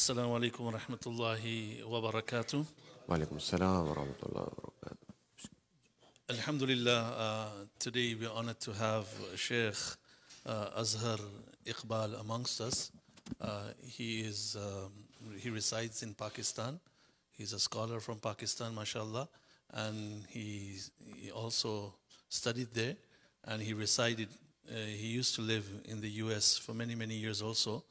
Assalamu alaikum wa rahmatullahi wa barakatuh. وعليكم السلام ورحمة الله وبركاته. Alhamdulillah, today we're honored to have Sheikh Azhar Iqbal amongst us. He resides in Pakistan. He's a scholar from Pakistan, mashallah, and he also studied there, and he used to live in the US for many, many years also.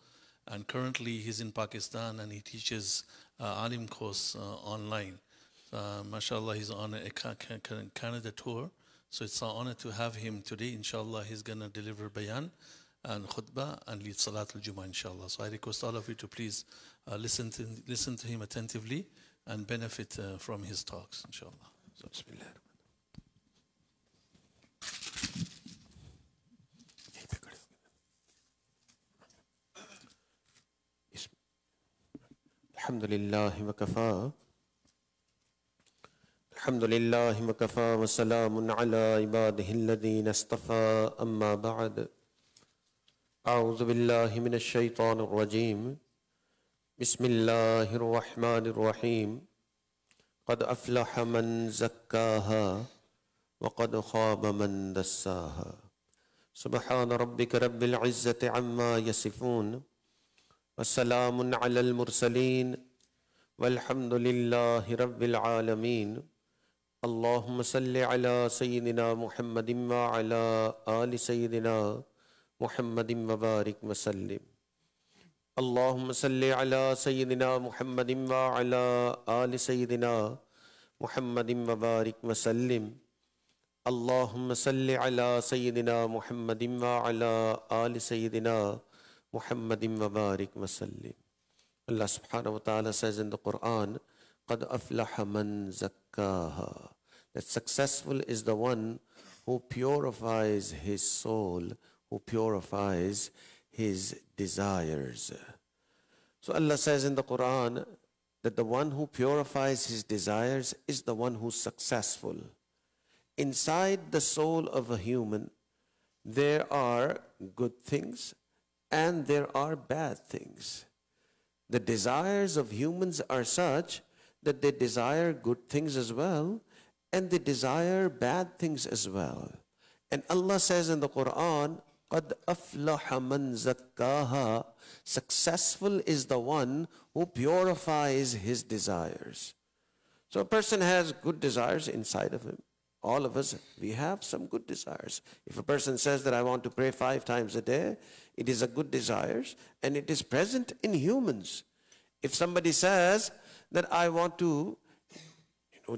And currently he's in Pakistan and he teaches Alim course online. Mashallah, he's on a Canada tour. So it's an honor to have him today. Inshallah, he's going to deliver bayan and khutbah and lead Salat al-Jumu'ah, inshallah. So I request all of you to please listen to him attentively and benefit from his talks, inshallah. So, Bismillah. الحمد لله وكفى الحمد لله وكفى وسلام على عباده الذين اصطفى أما بعد أعوذ بالله من الشيطان الرجيم بسم الله الرحمن الرحيم قد أفلح من زكاها وقد خاب من دساها سبحان ربك رب العزة عما يصفون والسلام على المرسلين والحمد لله رب العالمين اللهم صل على سيدنا محمد وعلى آل سيدنا محمد وبارك وسلم اللهم صل على سيدنا محمد وعلى آل سيدنا محمد وبارك وسلم اللهم صل على سيدنا محمد وعلى آل سيدنا Muhammadin wa barik wa sallim. Allah subhanahu wa ta'ala says in the Quran, قَدْ أَفْلَحَ مَنْ زَكَّاهَا. That successful is the one who purifies his soul, who purifies his desires. So Allah says in the Quran that the one who purifies his desires is the one who's successful. Inside the soul of a human, there are good things and there are bad things. The desires of humans are such that they desire good things as well, and they desire bad things as well. And Allah says in the Quran, قَدْ أَفْلَحَ مَنْ زَكَّاهَا. Successful is the one who purifies his desires. So a person has good desires inside of him. All of us, we have some good desires. If a person says that I want to pray 5 times a day, it is a good desire and it is present in humans. If somebody says that I want to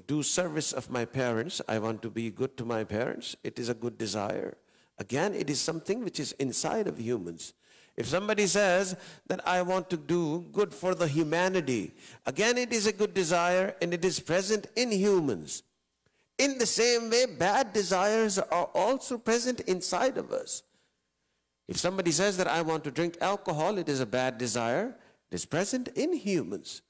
do service of my parents, I want to be good to my parents, it is a good desire. Again, it is something which is inside of humans. If somebody says that I want to do good for the humanity, again it is a good desire and it is present in humans. In the same way, bad desires are also present inside of us. If somebody says that I want to drink alcohol, it is a bad desire. It is present in humans.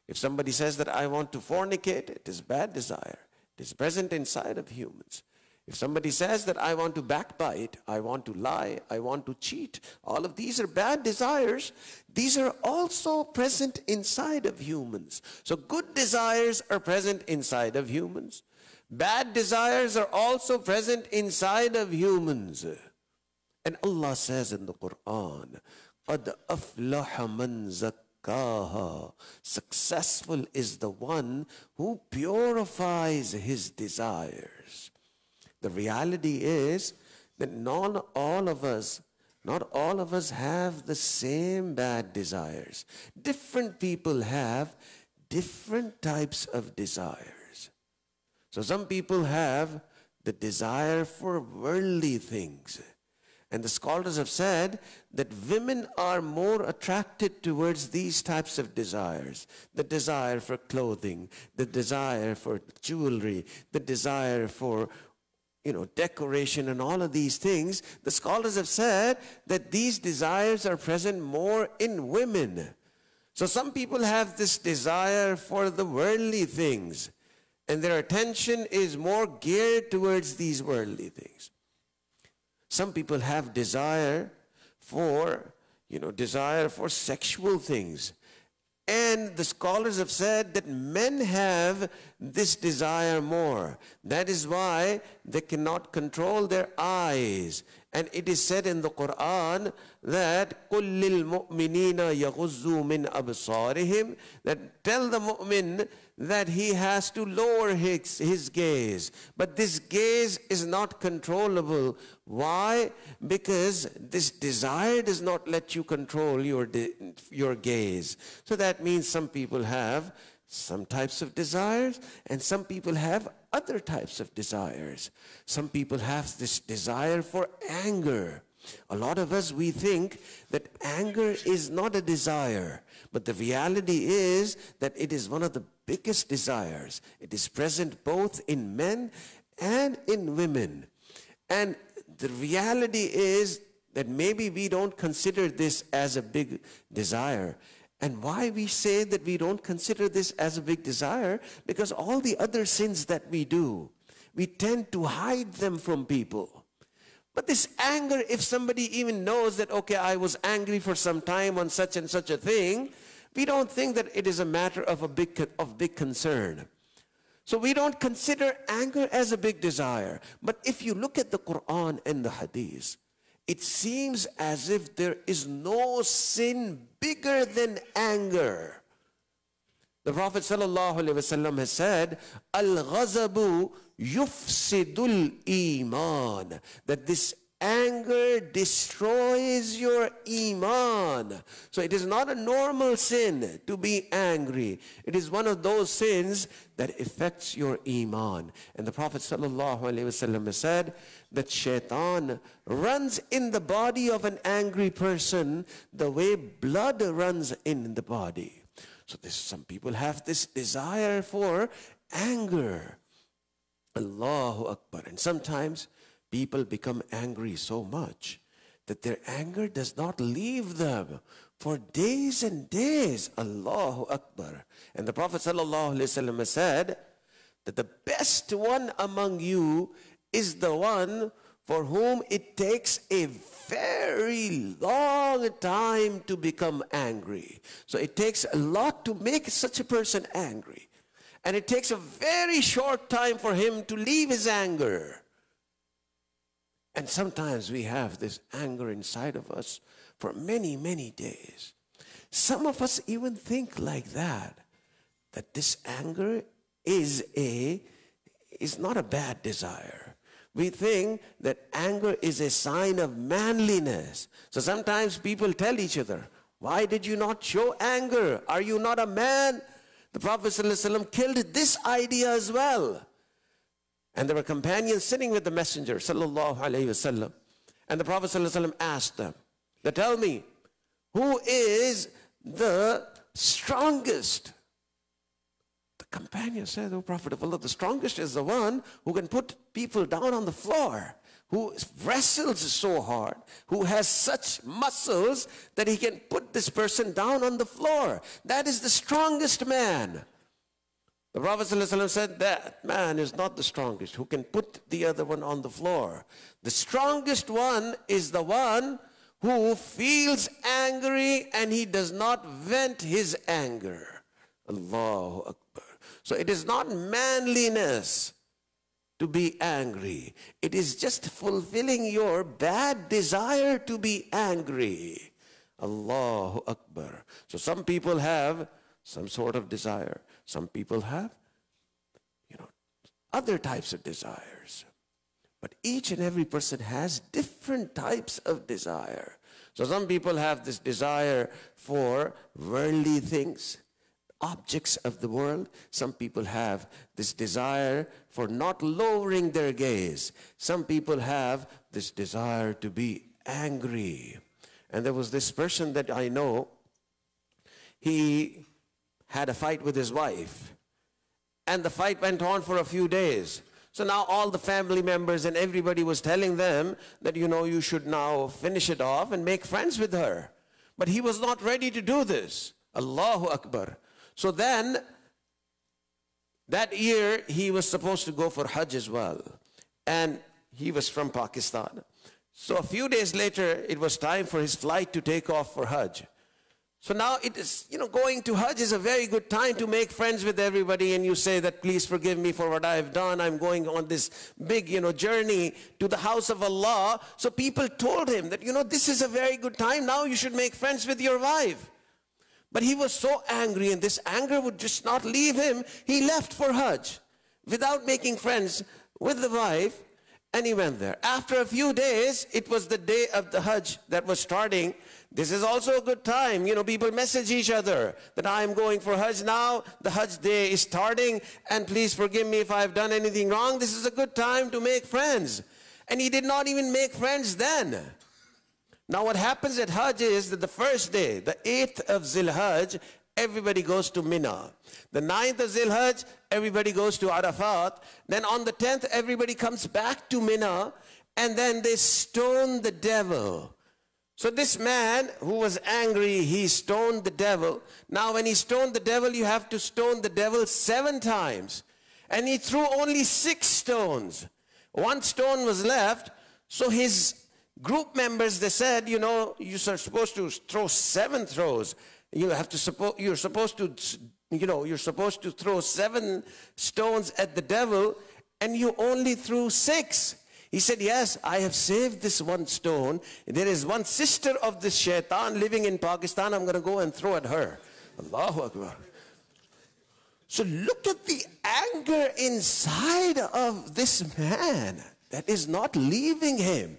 If somebody says that I want to fornicate, it is a bad desire. It is present inside of humans. If somebody says that I want to backbite, I want to lie, I want to cheat, all of these are bad desires. These are also present inside of humans. So good desires are present inside of humans. Bad desires are also present inside of humans. And Allah says in the Quran, قَدْ أَفْلَحَ مَنْ زَكَّاهَا. Successful is the one who purifies his desires. The reality is that not all of us have the same bad desires. Different people have different types of desires. So some people have the desire for worldly things. And the scholars have said that women are more attracted towards these types of desires. The desire for clothing, the desire for jewelry, the desire for decoration and all of these things. The scholars have said that these desires are present more in women. So some people have this desire for the worldly things, and their attention is more geared towards these worldly things. Some people have desire for sexual things, And the scholars have said that men have this desire more. That is why they cannot control their eyes. And it is said in the Quran that قُلْ لِلْمُؤْمِنِينَ يَغُزُّوا مِنْ أَبْصَارِهِمْ, that tell the mu'min that he has to lower his gaze. But this gaze is not controllable. Why? Because this desire does not let you control your gaze. So that means some people have some types of desires and some people have other types of desires. Some people have this desire for anger. A lot of us, we think that anger is not a desire, but the reality is that it is one of the biggest desires. It is present both in men and in women. And the reality is that maybe we don't consider this as a big desire. And why we say that we don't consider this as a big desire? Because all the other sins that we do, we tend to hide them from people. But this anger, if somebody even knows that, okay, I was angry for some time on such and such a thing, we don't think that it is a matter of big concern. So we don't consider anger as a big desire. But if you look at the Quran and the Hadith, it seems as if there is no sin bigger than anger. The Prophet ﷺ has said, Al-ghazabu yufsidul iman, that this anger destroys your iman. So it is not a normal sin to be angry. It is one of those sins that affects your iman. And the Prophet ﷺ has said that shaitan runs in the body of an angry person the way blood runs in the body. So some people have this desire for anger. Allahu Akbar. And sometimes people become angry so much that their anger does not leave them for days and days. Allahu Akbar. And the Prophet ﷺ said that the best one among you is the one for whom it takes a very long time to become angry. So it takes a lot to make such a person angry. And it takes a very short time for him to leave his anger. And sometimes we have this anger inside of us for many, many days. Some of us even think like that this anger is not a bad desire. We think that anger is a sign of manliness. So sometimes people tell each other, why did you not show anger? Are you not a man? The Prophet ﷺ killed this idea as well. And there were companions sitting with the Messenger ﷺ. And the Prophet ﷺ asked them, tell me, who is the strongest? The companion said, O Prophet of Allah, the strongest is the one who can put people down on the floor, who wrestles so hard, who has such muscles that he can put this person down on the floor. That is the strongest man. The Prophet ﷺ said that man is not the strongest who can put the other one on the floor. The strongest one is the one who feels angry and he does not vent his anger. Allahu Akbar. So it is not manliness to be angry. It is just fulfilling your bad desire to be angry. Allahu Akbar. So some people have some sort of desire. Some people have, other types of desires. But each and every person has different types of desire. So some people have this desire for worldly things, objects of the world. Some people have this desire for not lowering their gaze. Some people have this desire to be angry. And there was this person that I know, he had a fight with his wife. And the fight went on for a few days. So now all the family members and everybody was telling them that, you should now finish it off and make friends with her. But he was not ready to do this. Allahu Akbar. So then, that year, he was supposed to go for Hajj as well. And he was from Pakistan. So a few days later, it was time for his flight to take off for Hajj. So now it is, going to Hajj is a very good time to make friends with everybody, and you say that, please forgive me for what I have done. I'm going on this big, journey to the house of Allah. So people told him that, this is a very good time. Now you should make friends with your wife. But he was so angry, and this anger would just not leave him. He left for Hajj without making friends with the wife, and he went there. After a few days, it was the day of the Hajj that was starting. This is also a good time. People message each other that I'm going for Hajj now. The Hajj day is starting, and please forgive me if I've done anything wrong. This is a good time to make friends. And he did not even make friends then. Now what happens at Hajj is that the first day, the 8th of Zil-Hajj, everybody goes to Mina. The 9th of Zil-Hajj, everybody goes to Arafat. Then on the 10th, everybody comes back to Mina, and then they stone the devil. So this man who was angry, he stoned the devil. Now when he stoned the devil, you have to stone the devil 7 times. And he threw only 6 stones. 1 stone was left. So his group members, they said, you're supposed to throw 7 throws. You're supposed to throw 7 stones at the devil, and you only threw 6. He said, yes, I have saved this 1 stone. There is one sister of this shaitan living in Pakistan. I'm going to go and throw at her. Allahu Akbar. So look at the anger inside of this man that is not leaving him.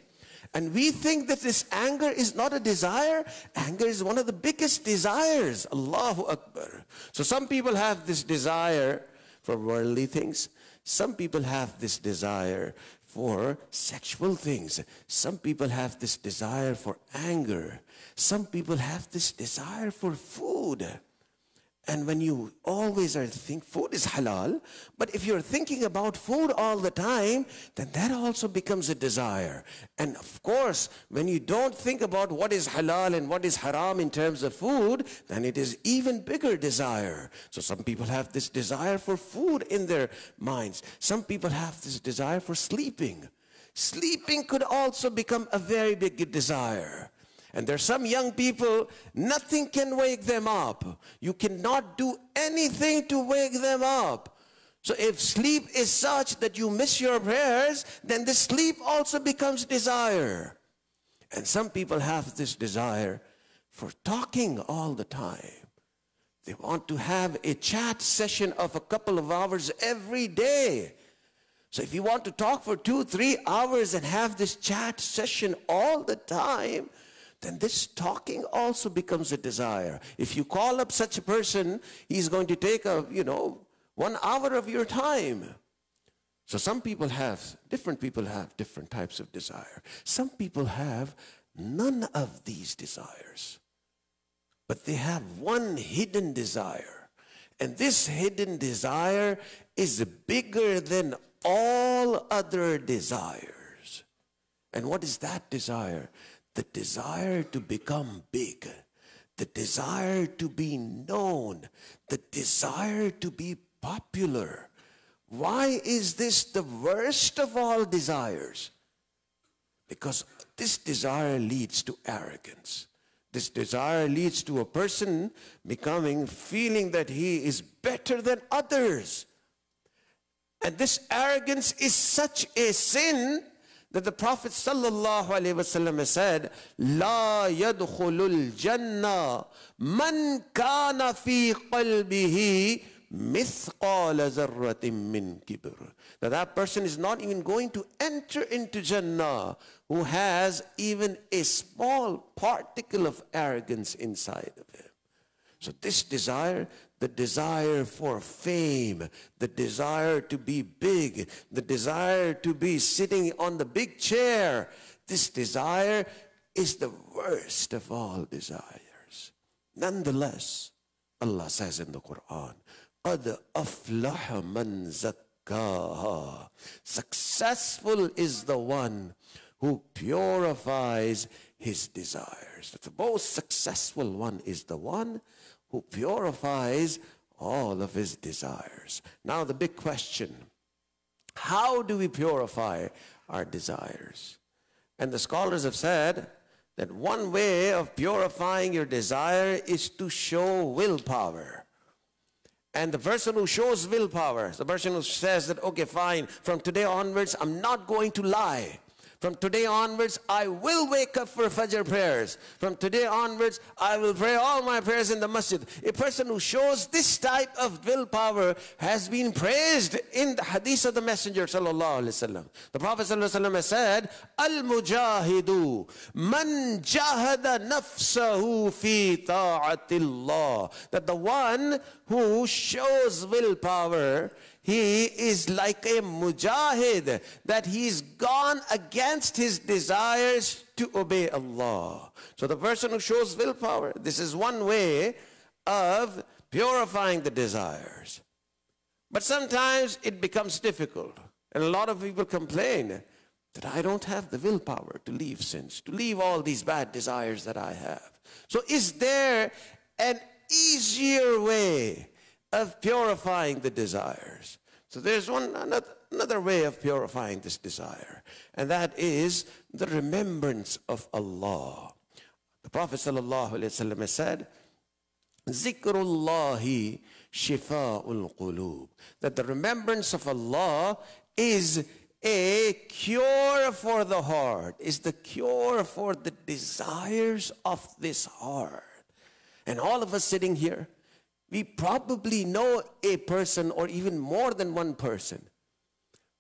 And we think that this anger is not a desire. Anger is one of the biggest desires. Allahu Akbar. So some people have this desire for worldly things. Some people have this desire for sexual things. Some people have this desire for anger. Some people have this desire for food. And when you always think food is halal, but if you're thinking about food all the time, then that also becomes a desire. And of course, when you don't think about what is halal and what is haram in terms of food, then it is even bigger desire. So some people have this desire for food in their minds. Some people have this desire for sleeping. Sleeping could also become a very big desire. And there are some young people, nothing can wake them up. You cannot do anything to wake them up. So if sleep is such that you miss your prayers, then the sleep also becomes desire. And some people have this desire for talking all the time. They want to have a chat session of a couple of hours every day. So if you want to talk for 2-3 hours and have this chat session all the time, then this talking also becomes a desire. If you call up such a person, he's going to take 1 hour of your time. So different people have different types of desire. Some people have none of these desires, but they have one hidden desire. And this hidden desire is bigger than all other desires. And what is that desire? The desire to become big, the desire to be known, the desire to be popular. Why is this the worst of all desires? Because this desire leads to arrogance. This desire leads to a person feeling that he is better than others. And this arrogance is such a sin that the Prophet sallallahu alaihi wasallam said, "La yadkhulul jannah man kana fi qalbihi mithqala zarratin min kibr." That person is not even going to enter into Jannah who has even a small particle of arrogance inside of him. So this desire, the desire for fame, the desire to be big, the desire to be sitting on the big chair, this desire is the worst of all desires. Nonetheless, Allah says in the Quran, قَدْ أَفْلَحَ مَنْ زَكَّاهَا. Successful is the one who purifies his desires. The most successful one is the one who purifies all of his desires. Now the big question, how do we purify our desires? And the scholars have said that one way of purifying your desire is to show willpower. And the person who shows willpower, the person who says that, okay, fine, from today onwards, I'm not going to lie. From today onwards, I will wake up for Fajr prayers. From today onwards, I will pray all my prayers in the masjid. A person who shows this type of willpower has been praised in the hadith of the Messenger sallallahu alaihi wasallam. The Prophet sallallahu alaihi wasallam has said, Al-mujahidu man jahada nafsahu fi ta'atillah. That the one who shows willpower, he is like a mujahid, that he's gone against his desires to obey Allah. So the person who shows willpower, this is one way of purifying the desires. But sometimes it becomes difficult. And a lot of people complain that I don't have the willpower to leave sins, to leave all these bad desires that I have. So is there an easier way of purifying the desires? So there's another way of purifying this desire, and that is the remembrance of Allah. The Prophet ﷺ has said, Zikrullahi shifa'ul qulub. That the remembrance of Allah is a cure for the heart, is the cure for the desires of this heart. And all of us sitting here, we probably know a person, or even more than one person,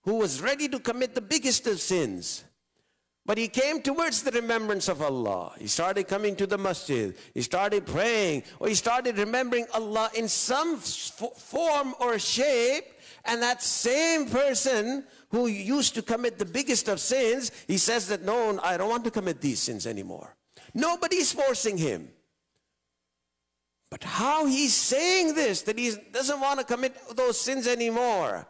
who was ready to commit the biggest of sins. But he came towards the remembrance of Allah. He started coming to the masjid. He started praying, or he started remembering Allah in some form or shape. And that same person who used to commit the biggest of sins, he says that, no, I don't want to commit these sins anymore. Nobody's forcing him. But how he's saying this, that he doesn't want to commit those sins anymore.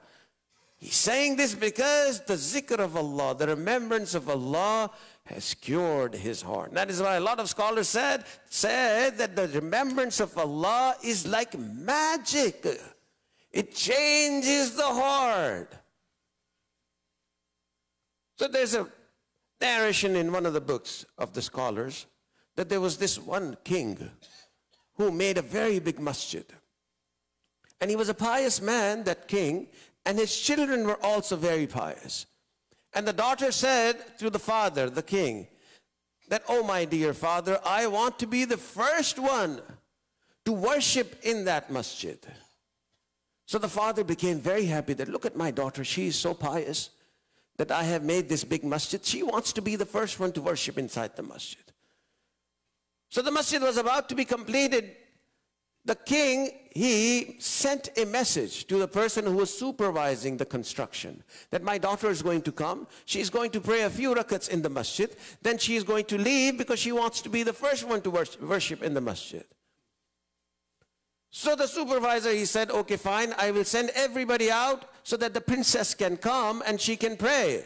He's saying this because the zikr of Allah, the remembrance of Allah, has cured his heart. That is why a lot of scholars said that the remembrance of Allah is like magic. It changes the heart. So there's a narration in one of the books of the scholars that there was this one king who made a very big masjid. And he was a pious man, that king, and his children were also very pious. And the daughter said to the father, the king, that, oh my dear father, I want to be the first one to worship in that masjid. So the father became very happy that, look at my daughter, she is so pious that I have made this big masjid. She wants to be the first one to worship inside the masjid. So the masjid was about to be completed. The king, he sent a message to the person who was supervising the construction, that my daughter is going to come. She's going to pray a few rakats in the masjid. Then she is going to leave because she wants to be the first one to worship in the masjid. So the supervisor, he said, okay, fine, I will send everybody out so that the princess can come and she can pray.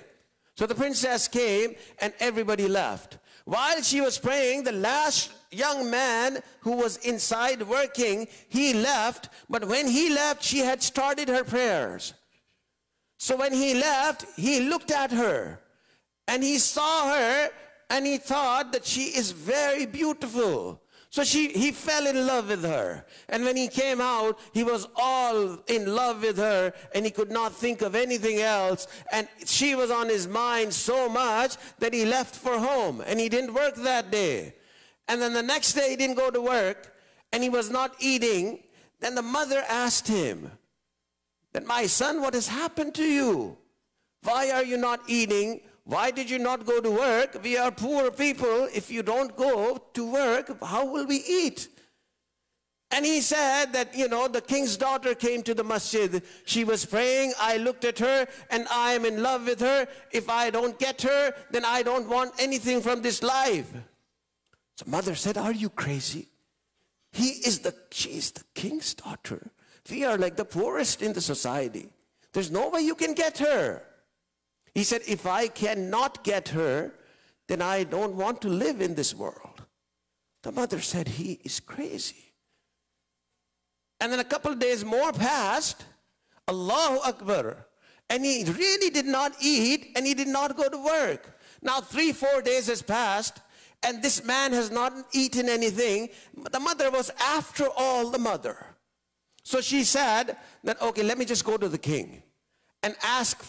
So the princess came and everybody left. While she was praying, the last young man who was inside working, he left. But when he left, she had started her prayers. So when he left, he looked at her and he saw her and he thought that she is very beautiful. So he fell in love with her. And when he came out, he was all in love with her and he could not think of anything else. And she was on his mind so much that he left for home and he didn't work that day. And then the next day he didn't go to work and he was not eating. Then the mother asked him that, my son, what has happened to you? Why are you not eating? Why did you not go to work? We are poor people. If you don't go to work, how will we eat? And he said that, the king's daughter came to the masjid. She was praying. I looked at her and I am in love with her. If I don't get her, then I don't want anything from this life. So mother said, are you crazy? She is the king's daughter. We are like the poorest in the society. There's no way you can get her. He said, if I cannot get her, then I don't want to live in this world. The mother said, he is crazy. And then a couple of days more passed, Allahu Akbar. And he really did not eat and he did not go to work. Now 3-4 days has passed and this man has not eaten anything. The mother was, after all, the mother. So she said that, okay, let me just go to the king and ask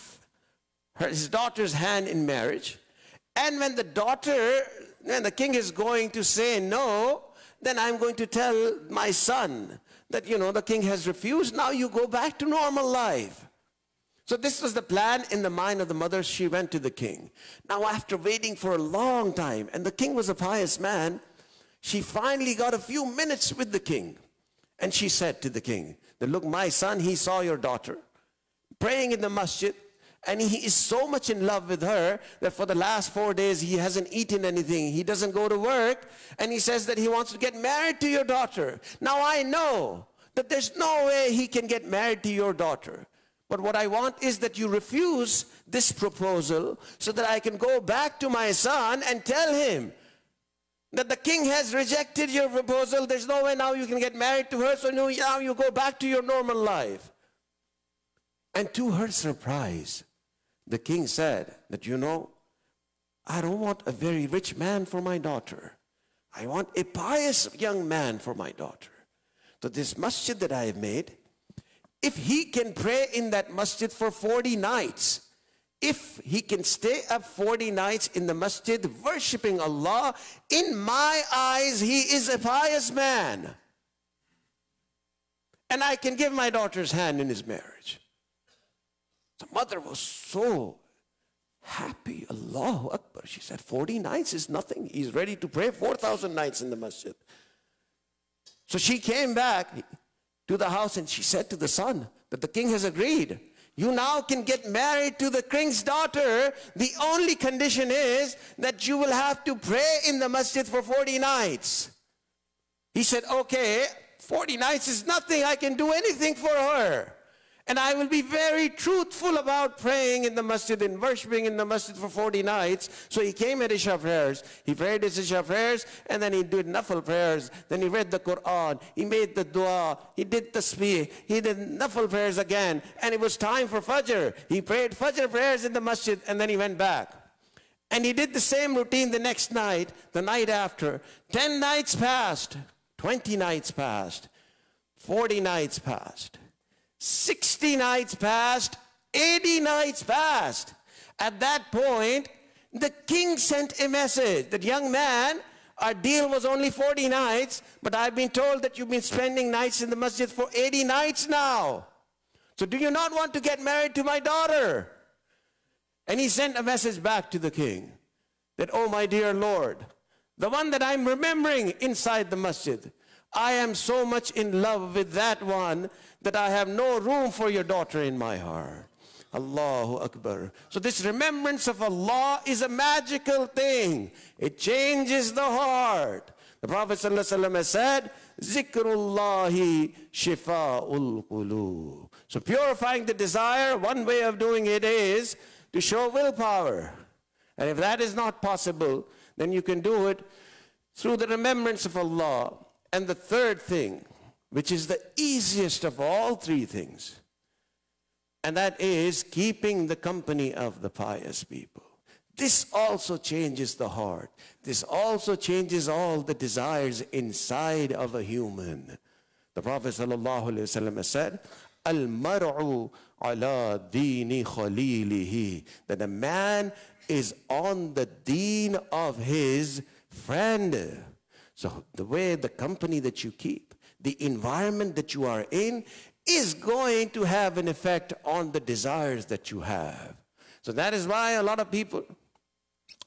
his daughter's hand in marriage. And when the king is going to say no, then I'm going to tell my son that, the king has refused. Now you go back to normal life. So this was the plan in the mind of the mother. She went to the king. Now after waiting for a long time, and the king was a pious man, she finally got a few minutes with the king. And she said to the king that, look, my son, he saw your daughter praying in the masjid, and he is so much in love with her that for the last 4 days he hasn't eaten anything. He doesn't go to work, and he says that he wants to get married to your daughter. Now I know that there's no way he can get married to your daughter. But what I want is that you refuse this proposal so that I can go back to my son and tell him that the king has rejected your proposal. There's no way now you can get married to her, so now you go back to your normal life. And to her surprise, the king said that, I don't want a very rich man for my daughter. I want a pious young man for my daughter. So this masjid that I have made, if he can pray in that masjid for 40 nights, if he can stay up 40 nights in the masjid worshiping Allah, in my eyes he is a pious man. And I can give my daughter's hand in his marriage. The mother was so happy. Allahu Akbar. She said, 40 nights is nothing. He's ready to pray 4,000 nights in the masjid. So she came back to the house and she said to the son that the king has agreed. You now can get married to the king's daughter. The only condition is that you will have to pray in the masjid for 40 nights. He said, okay, 40 nights is nothing. I can do anything for her. And I will be very truthful about praying in the masjid and worshiping in the masjid for 40 nights. So he came at Isha prayers. He prayed his Isha prayers, and then he did Nafal prayers. Then he read the Quran. He made the dua. He did tasbih. He did Nafal prayers again. And it was time for Fajr. He prayed Fajr prayers in the masjid, and then he went back. And he did the same routine the next night, the night after. 10 nights passed. 20 nights passed. 40 nights passed. 60 nights passed, 80 nights passed. At that point, the king sent a message that, young man, our deal was only 40 nights, but I've been told that you've been spending nights in the masjid for 80 nights now. So do you not want to get married to my daughter? And he sent a message back to the king that, oh my dear Lord, the one that I'm remembering inside the masjid, I am so much in love with that one that I have no room for your daughter in my heart. Allahu Akbar. So this remembrance of Allah is a magical thing. It changes the heart. The Prophet ﷺ has said, Zikrullahi shifa'ul qulub. So purifying the desire, one way of doing it is to show willpower. And if that is not possible, then you can do it through the remembrance of Allah. And the third thing, which is the easiest of all three things, and that is keeping the company of the pious people. This also changes the heart. This also changes all the desires inside of a human. The Prophet ﷺ said, Al-mar'u ala dini khalilihi, that a man is on the deen of his friend. So the way, the company that you keep, the environment that you are in is going to have an effect on the desires that you have. So that is why a lot of people,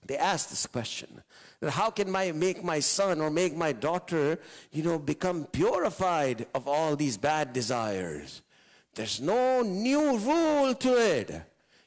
they ask this question, that how can I make my son or make my daughter, become purified of all these bad desires? There's no new rule to it.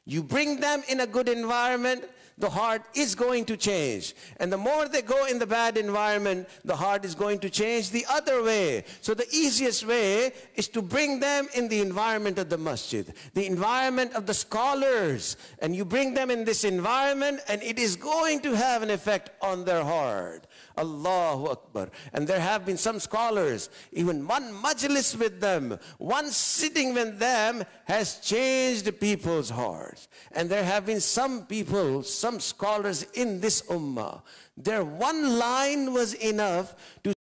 You bring them in a good environment, the heart is going to change. And the more they go in the bad environment, the heart is going to change the other way. So the easiest way is to bring them in the environment of the masjid, the environment of the scholars. And you bring them in this environment, and it is going to have an effect on their heart. Allahu Akbar. And there have been some scholars, even one majlis with them, one sitting with them has changed people's hearts. And there have been some people, some some scholars in this ummah, their one line was enough to